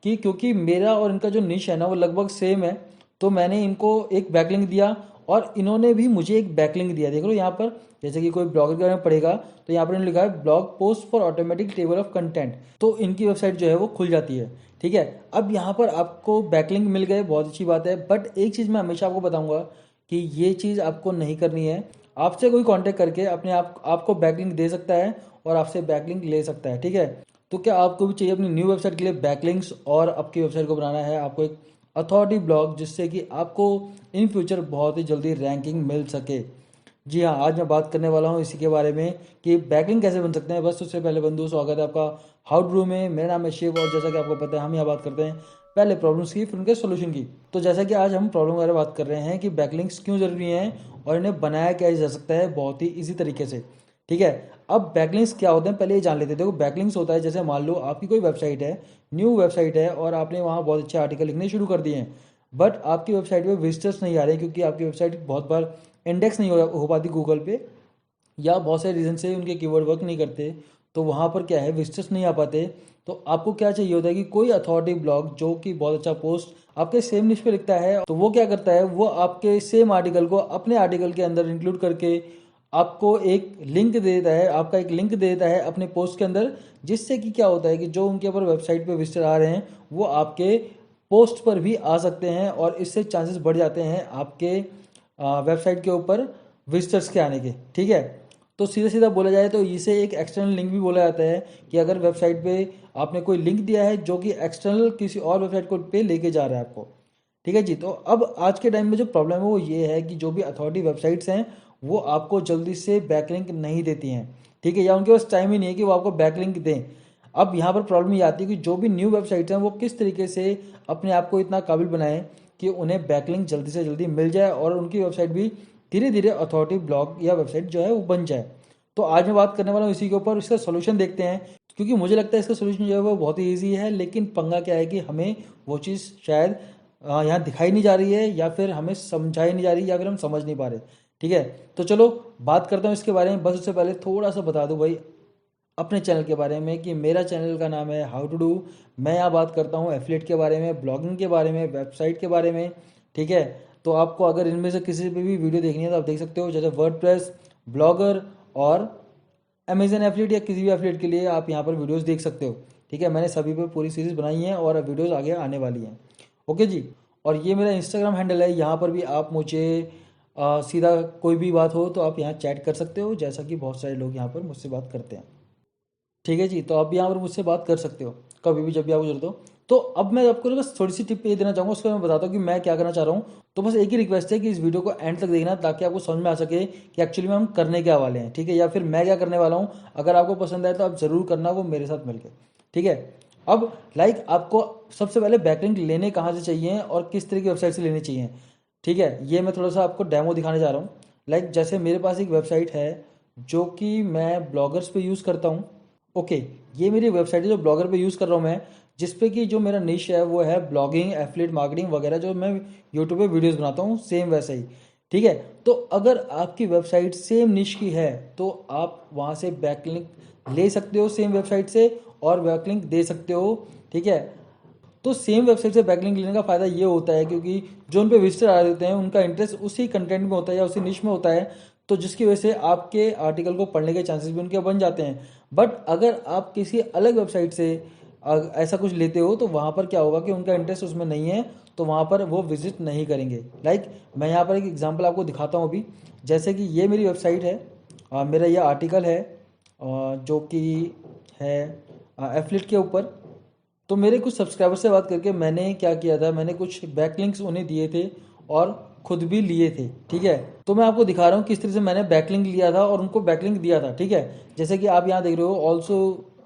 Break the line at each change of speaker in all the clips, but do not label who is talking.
कि क्योंकि मेरा और इनका जो निश है ना वो लगभग सेम है, तो मैंने इनको एक बैकलिंक दिया और इन्होंने भी मुझे एक बैकलिंक दिया। देख लो यहाँ पर, जैसे कि कोई ब्लॉगर के बारे में पढ़ेगा तो यहाँ पर इन्होंने लिखा है blog post for automatic table of content, तो इनकी वेबसाइट जो है वो खुल जाती है। ठीक है, अब यहाँ पर आपको बैकलिंक मिल गए, बहुत अच्छी बात है। बट एक चीज़ मैं हमेशा आपको बताऊंगा कि ये चीज़ आपको नहीं करनी है। आपसे कोई कांटेक्ट करके अपने आपको बैकलिंक दे सकता है और आपसे बैकलिंक ले सकता है। ठीक है, तो क्या आपको भी चाहिए अपनी न्यू वेबसाइट के लिए बैकलिंक्स और आपकी वेबसाइट को बनाना है आपको एक अथॉरिटी ब्लॉग, जिससे कि आपको इन फ्यूचर बहुत ही जल्दी रैंकिंग मिल सके। जी हाँ, आज मैं बात करने वाला हूँ इसी के बारे में कि बैकलिंक कैसे बन सकते हैं। बस उससे पहले बंधु, स्वागत है आपका हाउ टू डू में। मेरा नाम है शिव और जैसा कि आपको पता है हम यहाँ बात करते हैं पहले प्रॉब्लम्स की फिर उनके सोल्यूशन की। तो जैसा कि आज हम प्रॉब्लम वगैरह बात कर रहे हैं कि बैकलिंक्स क्यों जरूरी हैं और इन्हें बनाया क्या जा सकता है बहुत ही इजी तरीके से। ठीक है, अब बैकलिंक्स क्या होते हैं पहले ये जान लेते हैं। देखो बैकलिंक्स होता है, जैसे मान लो आपकी कोई वेबसाइट है, न्यू वेबसाइट है और आपने वहाँ बहुत अच्छे आर्टिकल लिखने शुरू कर दिए हैं, बट आपकी वेबसाइट पे विजिटर्स नहीं आ रहे क्योंकि आपकी वेबसाइट बहुत बार इंडेक्स नहीं हो पाती गूगल पे, या बहुत सारे रीज़न से उनके कीवर्ड वर्क नहीं करते, तो वहाँ पर क्या है विजिटर्स नहीं आ पाते। तो आपको क्या चाहिए होता है कि कोई अथॉरिटी ब्लॉग जो कि बहुत अच्छा पोस्ट आपके सेम निश पे लिखता है, तो वो क्या करता है, वो आपके सेम आर्टिकल को अपने आर्टिकल के अंदर इंक्लूड करके आपको एक लिंक दे देता है, आपका एक लिंक दे देता है अपने पोस्ट के अंदर, जिससे कि क्या होता है कि जो उनके ऊपर वेबसाइट पे विजिटर आ रहे हैं वो आपके पोस्ट पर भी आ सकते हैं और इससे चांसेस बढ़ जाते हैं आपके वेबसाइट के ऊपर विजिटर्स के आने के। ठीक है, तो सीधा सीधा बोला जाए तो इसे एक एक्सटर्नल लिंक भी बोला जाता है कि अगर वेबसाइट पे आपने कोई लिंक दिया है जो कि एक्सटर्नल किसी और वेबसाइट को पे लेके जा रहा है आपको। ठीक है जी, तो अब आज के टाइम में जो प्रॉब्लम है वो ये है कि जो भी अथॉरिटी वेबसाइट्स हैं वो आपको जल्दी से बैकलिंक नहीं देती हैं। ठीक है, या उनके पास टाइम ही नहीं है कि वो आपको बैकलिंक दें। अब यहाँ पर प्रॉब्लम ये आती है कि जो भी न्यू वेबसाइट्स हैं वो किस तरीके से अपने आप को इतना काबिल बनाएं कि उन्हें बैकलिंक जल्दी से जल्दी मिल जाए और उनकी वेबसाइट भी धीरे धीरे अथॉरिटी ब्लॉग या वेबसाइट जो है वो बन जाए। तो आज मैं बात करने वाला हूँ इसी के ऊपर, इसका सोल्यूशन देखते हैं, क्योंकि मुझे लगता है इसका सोल्यूशन जो है वो बहुत ही ईजी है। लेकिन पंगा क्या है कि हमें वो चीज़ शायद यहाँ दिखाई नहीं जा रही है, या फिर हमें समझाई नहीं जा रही, या फिर हम समझ नहीं पा रहे। ठीक है, तो चलो बात करता हूँ इसके बारे में। बस उससे पहले थोड़ा सा बता दूँ भाई अपने चैनल के बारे में कि मेरा चैनल का नाम है हाउ टू डू। मैं यहाँ बात करता हूँ एफिलिएट के बारे में, ब्लॉगिंग के बारे में, वेबसाइट के बारे में। ठीक है, तो आपको अगर इनमें से किसी पे भी वीडियो देखनी है तो आप देख सकते हो, जैसे वर्डप्रेस, ब्लॉगर और अमेजन एफिलिएट, या किसी भी एफिलिएट के लिए आप यहाँ पर वीडियोस देख सकते हो। ठीक है, मैंने सभी पे पूरी सीरीज बनाई है और वीडियोस आगे आने वाली हैं। ओके जी, और ये मेरा इंस्टाग्राम हैंडल है, यहाँ पर भी आप मुझे सीधा कोई भी बात हो तो आप यहाँ चैट कर सकते हो, जैसा कि बहुत सारे लोग यहाँ पर मुझसे बात करते हैं। ठीक है जी, तो आप भी यहाँ पर मुझसे बात कर सकते हो कभी भी जब भी आपको जरूरत हो। तो अब मैं आपको ना बस थोड़ी सी टिप ये देना चाहूँगा, उसको मैं बताता हूँ कि मैं क्या करना चाह रहा हूँ। तो बस एक ही रिक्वेस्ट है कि इस वीडियो को एंड तक देखना, ताकि आपको समझ में आ सके कि एक्चुअली में हम करने क्या वाले हैं। ठीक है, या फिर मैं क्या करने वाला हूँ। अगर आपको पसंद आए तो आप ज़रूर करना वो मेरे साथ मिलकर। ठीक है, अब आपको सबसे पहले बैकलिंक लेने कहाँ से चाहिए और किस तरह की वेबसाइट से लेने चाहिए। ठीक है, ये मैं थोड़ा सा आपको डेमो दिखाने जा रहा हूँ। जैसे मेरे पास एक वेबसाइट है जो कि मैं ब्लॉगर्स पे यूज़ करता हूँ। ओके, ये मेरी वेबसाइट है जो ब्लॉगर पे यूज़ कर रहा हूँ मैं, जिसपे कि जो मेरा निश है वो है ब्लॉगिंग, एफिलिएट मार्केटिंग वगैरह, जो मैं यूट्यूब पे वीडियोस बनाता हूँ सेम वैसे ही। ठीक है, तो अगर आपकी वेबसाइट सेम निश की है तो आप वहाँ से बैकलिंक ले सकते हो सेम वेबसाइट से, और बैकलिंक दे सकते हो। ठीक है, तो सेम वेबसाइट से बैकलिंक लेने का फ़ायदा ये होता है क्योंकि जो उन पे विजिटर आ रहे होते हैं उनका इंटरेस्ट उसी कंटेंट में होता है या उसी निश में होता है, तो जिसकी वजह से आपके आर्टिकल को पढ़ने के चांसेस भी उनके बन जाते हैं। बट अगर आप किसी अलग वेबसाइट से ऐसा कुछ लेते हो तो वहाँ पर क्या होगा कि उनका इंटरेस्ट उसमें नहीं है, तो वहाँ पर वो विजिट नहीं करेंगे। मैं यहाँ पर एक एग्जांपल आपको दिखाता हूँ अभी। जैसे कि ये मेरी वेबसाइट है, मेरा ये आर्टिकल है जो कि है एफिलिएट के ऊपर। तो मेरे कुछ सब्सक्राइबर से बात करके मैंने क्या किया था, मैंने कुछ बैकलिंक्स उन्हें दिए थे और खुद भी लिए थे। ठीक है, तो मैं आपको दिखा रहा हूँ किस तरह से मैंने बैकलिंक लिया था और उनको बैकलिंक दिया था। ठीक है, जैसे कि आप यहाँ देख रहे हो,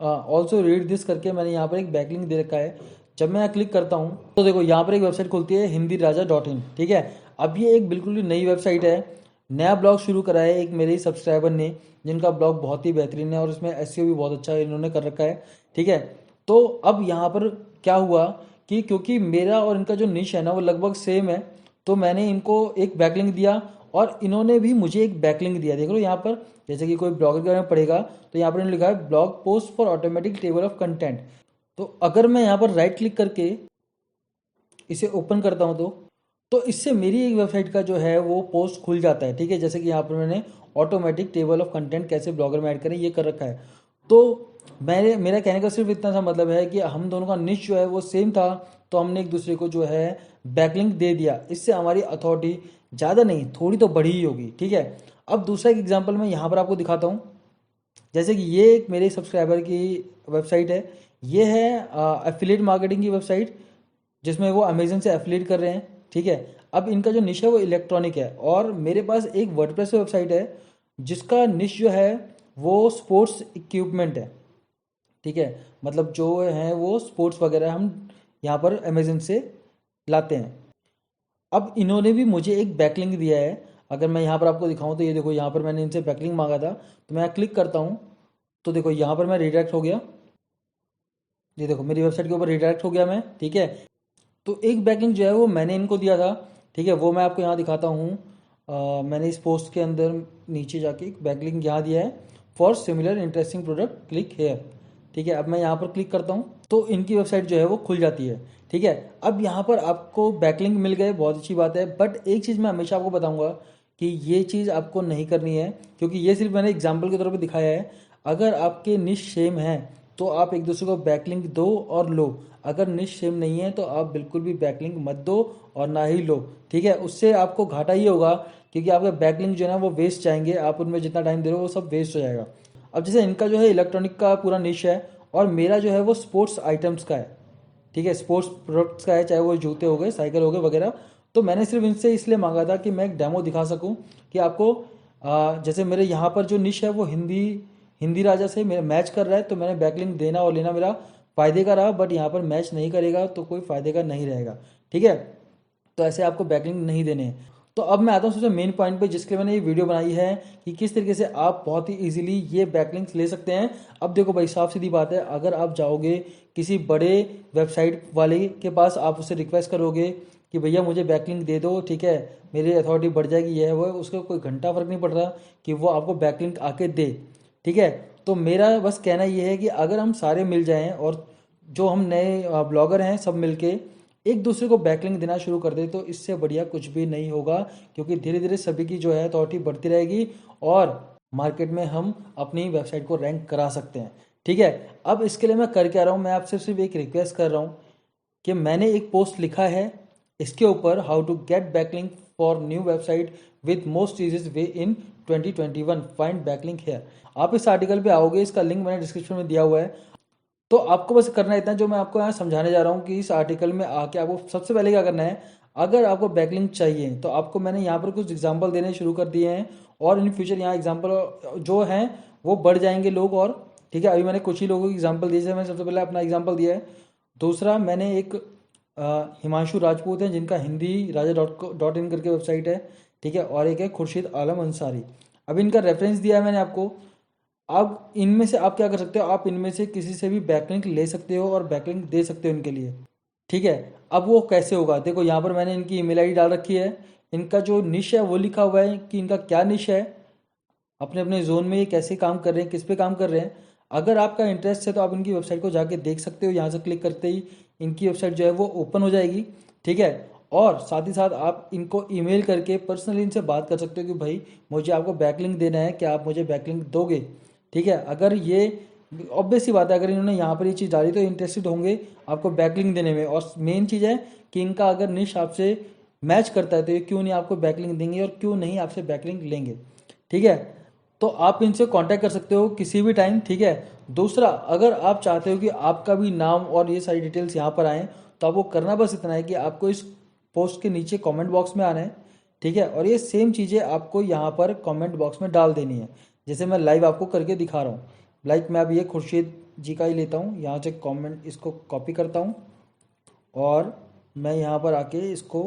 ऑल्सो रीड दिस करके मैंने यहाँ पर एक बैकलिंक दे रखा है। जब मैं यहाँ क्लिक करता हूँ तो देखो यहाँ पर एक वेबसाइट खुलती है hindiraja.in। ठीक है, अब ये एक बिल्कुल ही नई वेबसाइट है, नया ब्लॉग शुरू करा है एक मेरे सब्सक्राइबर ने, जिनका ब्लॉग बहुत ही बेहतरीन है और उसमें एसईओ भी बहुत अच्छा इन्होंने कर रखा है। ठीक है, तो अब यहाँ पर क्या हुआ कि क्योंकि मेरा और इनका जो निश है ना वो लगभग सेम है, तो मैंने इनको एक बैकलिंक दिया और इन्होंने भी मुझे एक बैकलिंक दिया। देख लो यहाँ पर, जैसे कि कोई ब्लॉगर के बारे में पढ़ेगा तो यहाँ पर इन्होंने लिखा है blog post for automatic table of content, तो अगर मैं यहाँ पर राइट क्लिक करके इसे ओपन करता हूँ तो इससे मेरी एक वेबसाइट का जो है वो पोस्ट खुल जाता है। ठीक है, जैसे कि यहाँ पर मैंने ऑटोमेटिक टेबल ऑफ कंटेंट कैसे ब्लॉगर में ऐड करें ये कर रखा है। तो मेरा कहने का सिर्फ इतना सा मतलब है कि हम दोनों का निश जो है वो सेम था, तो हमने एक दूसरे को जो है बैकलिंक दे दिया। इससे हमारी अथॉरिटी ज़्यादा नहीं थोड़ी तो बढ़ी ही होगी। ठीक है, अब दूसरा एक एग्जाम्पल मैं यहाँ पर आपको दिखाता हूँ। जैसे कि ये एक मेरे सब्सक्राइबर की वेबसाइट है, ये है एफिलिएट मार्केटिंग की वेबसाइट, जिसमें वो अमेजन से एफिलिएट कर रहे हैं। ठीक है, अब इनका जो निश है वो इलेक्ट्रॉनिक है, और मेरे पास एक वर्डप्रेस वेबसाइट है जिसका निश जो है वो स्पोर्ट्स इक्विपमेंट है। ठीक है, मतलब जो है वो स्पोर्ट्स वगैरह हम यहाँ पर अमेजन से लाते हैं। अब इन्होंने भी मुझे एक बैकलिंक दिया है। अगर मैं यहाँ पर आपको दिखाऊं तो ये देखो, यहाँ पर मैंने इनसे बैकलिंक मांगा था, तो मैं क्लिक करता हूँ तो देखो यहाँ पर मैं रिडायरेक्ट हो गया। ये देखो मेरी वेबसाइट के ऊपर रिडायरेक्ट हो गया मैं। ठीक है, तो एक बैकलिंक जो है वो मैंने इनको दिया था। ठीक है, वो मैं आपको यहाँ दिखाता हूँ। मैंने इस पोस्ट के अंदर नीचे जाके एक बैकलिंक यहाँ दिया है, for similar interesting product click here. ठीक है, अब मैं यहाँ पर क्लिक करता हूँ तो इनकी वेबसाइट जो है वो खुल जाती है। ठीक है, अब यहाँ पर आपको बैकलिंक मिल गए, बहुत अच्छी बात है। बट एक चीज़ मैं हमेशा आपको बताऊंगा कि ये चीज़ आपको नहीं करनी है, क्योंकि ये सिर्फ मैंने एग्जाम्पल के तौर पर दिखाया है। अगर आपके निश सेम है तो आप एक दूसरे को बैकलिंक दो और लो। अगर निश सेम नहीं है तो आप बिल्कुल भी बैकलिंक मत दो और ना ही लो। ठीक है, उससे आपको घाटा ही होगा, क्योंकि आपके बैकलिंक जो है ना वो वेस्ट जाएंगे, आप उनमें जितना टाइम दे रहे हो वो सब वेस्ट हो जाएगा। अब जैसे इनका जो है इलेक्ट्रॉनिक का पूरा निश है, और मेरा जो है वो स्पोर्ट्स आइटम्स का है। ठीक है, स्पोर्ट्स प्रोडक्ट्स का है, चाहे वो जूते हो गए, साइकिल हो गए वगैरह। तो मैंने सिर्फ इनसे इसलिए मांगा था कि मैं एक डेमो दिखा सकूं कि आपको जैसे मेरे यहाँ पर जो निश है वो हिंदी हिंदी राजा से मेरा मैच कर रहा है, तो मैंने बैकलिंक देना और लेना मेरा फायदे का रहा। बट यहाँ पर मैच नहीं करेगा तो कोई फायदे का नहीं रहेगा। ठीक है, तो ऐसे आपको बैकलिंक नहीं देने हैं। तो अब मैं आता हूँ सबसे मेन पॉइंट पे, जिसके लिए मैंने ये वीडियो बनाई है कि किस तरीके से आप बहुत ही इजीली ये बैकलिंक्स ले सकते हैं। अब देखो भाई, साफ सीधी बात है, अगर आप जाओगे किसी बड़े वेबसाइट वाले के पास, आप उससे रिक्वेस्ट करोगे कि भैया मुझे बैकलिंक दे दो, ठीक है, मेरी अथॉरिटी बढ़ जाएगी, ये है वो, उसका कोई घंटा फर्क नहीं पड़ रहा कि वो आपको बैकलिंक आके दे। ठीक है, तो मेरा बस कहना ये है कि अगर हम सारे मिल जाएं और जो हम नए ब्लॉगर हैं सब मिलके एक दूसरे को बैकलिंक देना शुरू कर दे, तो इससे बढ़िया कुछ भी नहीं होगा। क्योंकि धीरे धीरे सभी की जो है अथॉरिटी बढ़ती रहेगी और मार्केट में हम अपनी वेबसाइट को रैंक करा सकते हैं। ठीक है, अब इसके लिए मैं कर क्या रहा हूँ, मैं आपसे सिर्फ एक रिक्वेस्ट कर रहा हूँ कि मैंने एक पोस्ट लिखा है इसके ऊपर, how to get backlink for new website with most easiest way in 2021, find backlink here. आप इस आर्टिकल पे आओगे, इसका लिंक मैंने डिस्क्रिप्शन में दिया हुआ है। तो आपको बस करना इतना, जो मैं आपको यहाँ समझाने जा रहा हूँ कि इस आर्टिकल में आके आपको सबसे पहले क्या करना है। अगर आपको बैकलिंक चाहिए तो आपको मैंने यहाँ पर कुछ एग्जांपल देने शुरू कर दिए हैं, और इन फ्यूचर यहाँ एग्जांपल जो हैं वो बढ़ जाएंगे लोग। और ठीक है, अभी मैंने कुछ ही लोगों की एग्जांपल दिए, जैसे मैंने सबसे पहले अपना एग्जांपल दिया है। दूसरा, मैंने एक हिमांशु राजपूत हैं जिनका हिंदी राजा डॉट इन करके वेबसाइट है। ठीक है, और एक है खुर्शीद आलम अंसारी। अब इनका रेफरेंस दिया है मैंने आपको। अब इनमें से आप क्या कर सकते हो, आप इनमें से किसी से भी बैकलिंक ले सकते हो और बैकलिंक दे सकते हो इनके लिए। ठीक है, अब वो कैसे होगा, देखो यहाँ पर मैंने इनकी ईमेल आईडी डाल रखी है, इनका जो निश है वो लिखा हुआ है कि इनका क्या निश है, अपने अपने जोन में ये कैसे काम कर रहे हैं, किस पे काम कर रहे हैं। अगर आपका इंटरेस्ट है तो आप इनकी वेबसाइट को जाके देख सकते हो, यहाँ से क्लिक करते ही इनकी वेबसाइट जो है वो ओपन हो जाएगी। ठीक है, और साथ ही साथ आप इनको ईमेल करके पर्सनली इनसे बात कर सकते हो कि भाई मुझे आपको बैकलिंक देना है, क्या आप मुझे बैकलिंक दोगे। ठीक है, अगर ये ऑब्वियस सी बात है, अगर इन्होंने यहाँ पर ये चीज़ डाली तो इंटरेस्टेड होंगे आपको बैकलिंक देने में। और मेन चीज़ है कि इनका अगर निश आपसे मैच करता है तो ये क्यों नहीं आपको बैकलिंक देंगे और क्यों नहीं आपसे बैकलिंक लेंगे। ठीक है, तो आप इनसे कांटेक्ट कर सकते हो किसी भी टाइम। ठीक है, दूसरा, अगर आप चाहते हो कि आपका भी नाम और ये सारी डिटेल्स यहाँ पर आएँ, तो आपको करना बस इतना है कि आपको इस पोस्ट के नीचे कमेंट बॉक्स में आना है। ठीक है, और ये सेम चीज़ें आपको यहाँ पर कमेंट बॉक्स में डाल देनी है, जैसे मैं लाइव आपको करके दिखा रहा हूँ। लाइक मैं अभी ये खुर्शीद जी का ही लेता हूँ, यहाँ से कमेंट इसको कॉपी करता हूँ और मैं यहाँ पर आके इसको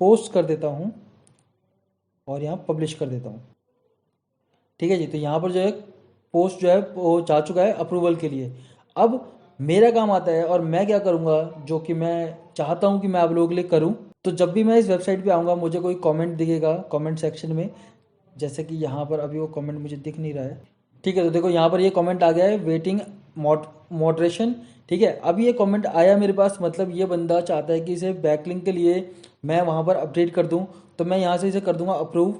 पोस्ट कर देता हूँ और यहाँ पब्लिश कर देता हूँ। ठीक है जी, तो यहाँ पर जो है पोस्ट जो है वो जा चुका है अप्रूवल के लिए। अब मेरा काम आता है और मैं क्या करूँगा, जो कि मैं चाहता हूँ कि मैं आप लोगों के लिए करूँ। तो जब भी मैं इस वेबसाइट पे आऊँगा मुझे कोई कमेंट दिखेगा कमेंट सेक्शन में, जैसे कि यहाँ पर अभी वो कमेंट मुझे दिख नहीं रहा है। ठीक है, तो देखो यहाँ पर ये कमेंट आ गया है, वेटिंग मॉडरेशन। ठीक है, अब ये कमेंट आया मेरे पास, मतलब ये बंदा चाहता है कि इसे बैकलिंक के लिए मैं वहाँ पर अपडेट कर दूँ, तो मैं यहाँ से इसे कर दूंगा अप्रूव।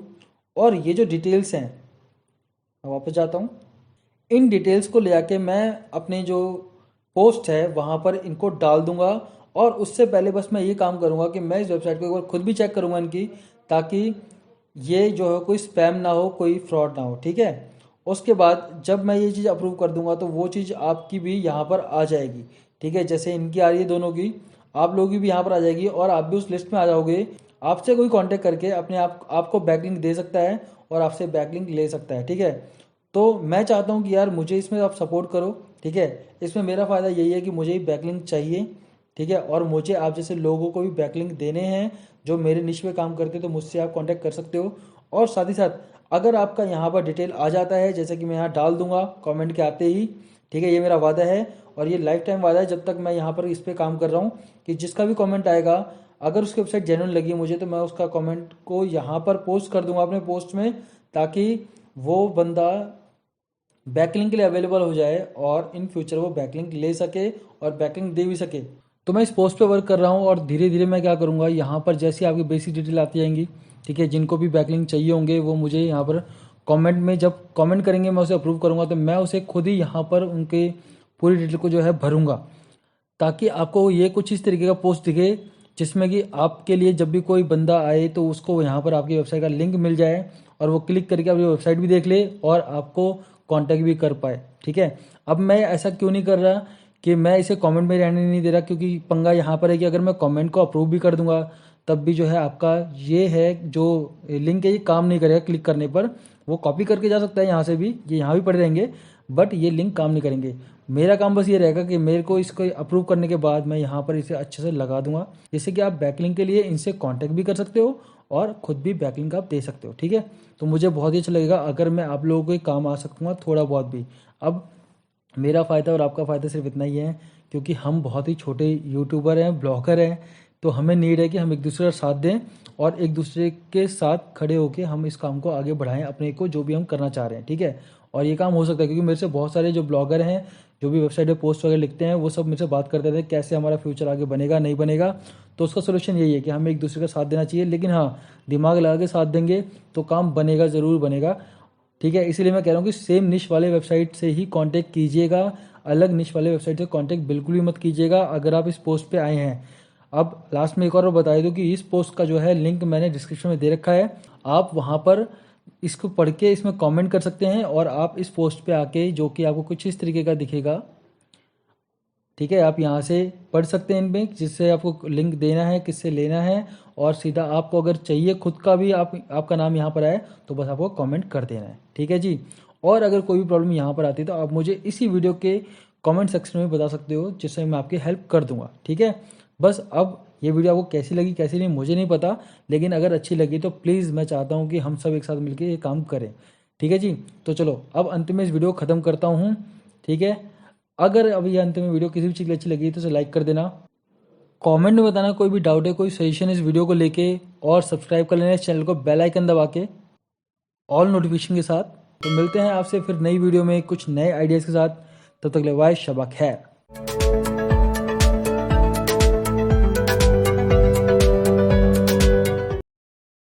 और ये जो डिटेल्स हैं, मैं वापस जाता हूँ, इन डिटेल्स को ले आके मैं अपने जो पोस्ट है वहाँ पर इनको डाल दूंगा। और उससे पहले बस मैं ये काम करूँगा कि मैं इस वेबसाइट को एक बार खुद भी चेक करूँगा इनकी, ताकि ये जो है कोई स्पैम ना हो, कोई फ्रॉड ना हो। ठीक है, उसके बाद जब मैं ये चीज़ अप्रूव कर दूंगा तो वो चीज़ आपकी भी यहाँ पर आ जाएगी। ठीक है, जैसे इनकी आ रही है दोनों की, आप लोगों की भी यहाँ पर आ जाएगी और आप भी उस लिस्ट में आ जाओगे। आपसे कोई कांटेक्ट करके अपने आपको बैकलिंक दे सकता है और आपसे बैकलिंक ले सकता है। ठीक है, तो मैं चाहता हूँ कि यार मुझे इसमें आप सपोर्ट करो। ठीक है, इसमें मेरा फ़ायदा यही है कि मुझे ही बैकलिंक चाहिए। ठीक है, और मुझे आप जैसे लोगों को भी बैकलिंक देने हैं जो मेरे निश में काम करते हैं, तो मुझसे आप कांटेक्ट कर सकते हो। और साथ ही साथ अगर आपका यहाँ पर डिटेल आ जाता है, जैसे कि मैं यहाँ डाल दूंगा कमेंट के आते ही। ठीक है, ये मेरा वादा है और ये लाइफ टाइम वादा है जब तक मैं यहाँ पर इस पर काम कर रहा हूँ, कि जिसका भी कमेंट आएगा अगर उसकी वेबसाइट जेन्युइन लगी मुझे, तो मैं उसका कमेंट को यहाँ पर पोस्ट कर दूंगा अपने पोस्ट में, ताकि वो बंदा बैकलिंक के लिए अवेलेबल हो जाए और इन फ्यूचर वो बैकलिंक ले सके और बैकलिंक दे भी सके। तो मैं इस पोस्ट पे वर्क कर रहा हूँ और धीरे धीरे मैं क्या करूँगा, यहाँ पर जैसे आपकी बेसिक डिटेल आती जाएंगी, ठीक है, जिनको भी बैकलिंक चाहिए होंगे वो मुझे यहाँ पर कमेंट में जब कमेंट करेंगे मैं उसे अप्रूव करूँगा, तो मैं उसे खुद ही यहाँ पर उनके पूरी डिटेल को जो है भरूँगा, ताकि आपको ये कुछ इस तरीके का पोस्ट दिखे जिसमें कि आपके लिए जब भी कोई बंदा आए तो उसको यहाँ पर आपकी वेबसाइट का लिंक मिल जाए और वो क्लिक करके आपकी वेबसाइट भी देख ले और आपको कांटेक्ट भी कर पाए। ठीक है, अब मैं ऐसा क्यों नहीं कर रहा कि मैं इसे कमेंट में रहने नहीं दे रहा, क्योंकि पंगा यहाँ पर है कि अगर मैं कमेंट को अप्रूव भी कर दूंगा तब भी जो है आपका ये है जो लिंक है ये काम नहीं करेगा। क्लिक करने पर वो कॉपी करके जा सकता है यहाँ से भी, ये यहाँ भी पड़े रहेंगे, बट ये लिंक काम नहीं करेंगे। मेरा काम बस ये रहेगा कि मेरे को इसको अप्रूव करने के बाद मैं यहाँ पर इसे अच्छे से लगा दूंगा, जैसे कि आप बैकलिंक के लिए इनसे कांटेक्ट भी कर सकते हो और खुद भी बैकलिंक आप दे सकते हो। ठीक है, तो मुझे बहुत ही अच्छा लगेगा अगर मैं आप लोगों के काम आ सकूँगा थोड़ा बहुत भी। अब मेरा फ़ायदा और आपका फ़ायदा सिर्फ इतना ही है, क्योंकि हम बहुत ही छोटे यूट्यूबर हैं, ब्लॉगर हैं, तो हमें नीड है कि हम एक दूसरे का साथ दें और एक दूसरे के साथ खड़े होकर हम इस काम को आगे बढ़ाएं, अपने को जो भी हम करना चाह रहे हैं। ठीक है, और ये काम हो सकता है क्योंकि मेरे से बहुत सारे जो ब्लॉगर हैं जो भी वेबसाइट पे पोस्ट वगैरह लिखते हैं वो सब मेरे से बात करते थे कैसे हमारा फ्यूचर आगे बनेगा नहीं बनेगा। तो उसका सोल्यूशन यही है कि हमें एक दूसरे का साथ देना चाहिए, लेकिन हाँ, दिमाग लगा के साथ देंगे तो काम बनेगा, ज़रूर बनेगा। ठीक है, इसीलिए मैं कह रहा हूँ कि सेम निश वाले वेबसाइट से ही कांटेक्ट कीजिएगा, अलग निश वाले वेबसाइट से कांटेक्ट बिल्कुल भी मत कीजिएगा अगर आप इस पोस्ट पे आए हैं। अब लास्ट में एक और बता दूँ कि इस पोस्ट का जो है लिंक मैंने डिस्क्रिप्शन में दे रखा है, आप वहाँ पर इसको पढ़ के इसमें कमेंट कर सकते हैं और आप इस पोस्ट पे आके जो कि आपको कुछ इस तरीके का दिखेगा। ठीक है, आप यहाँ से पढ़ सकते हैं इनमें जिससे आपको लिंक देना है, किससे लेना है, और सीधा आपको अगर चाहिए खुद का भी आपका नाम यहाँ पर आए तो बस आपको कमेंट कर देना है। ठीक है जी, और अगर कोई भी प्रॉब्लम यहाँ पर आती है तो आप मुझे इसी वीडियो के कमेंट सेक्शन में बता सकते हो, जिससे मैं आपकी हेल्प कर दूंगा। ठीक है, बस अब ये वीडियो आपको कैसी लगी कैसी नहीं मुझे नहीं पता, लेकिन अगर अच्छी लगी तो प्लीज़ मैं चाहता हूँ कि हम सब एक साथ मिलकर ये काम करें। ठीक है जी, तो चलो अब अंत में इस वीडियो को ख़त्म करता हूँ। ठीक है, अगर अभी अंत में वीडियो किसी भी चीज़ अच्छी लगी तो उसे लाइक कर देना, कमेंट में बताना कोई भी डाउट है, कोई सजेशन इस वीडियो को लेके, और सब्सक्राइब कर लेना इस चैनल को बेल आइकन दबा के ऑल नोटिफिकेशन के साथ। तो मिलते हैं आपसे फिर नई वीडियो में कुछ नए आइडियाज़ के साथ, तब तक के लिए बाय, शबा खैर।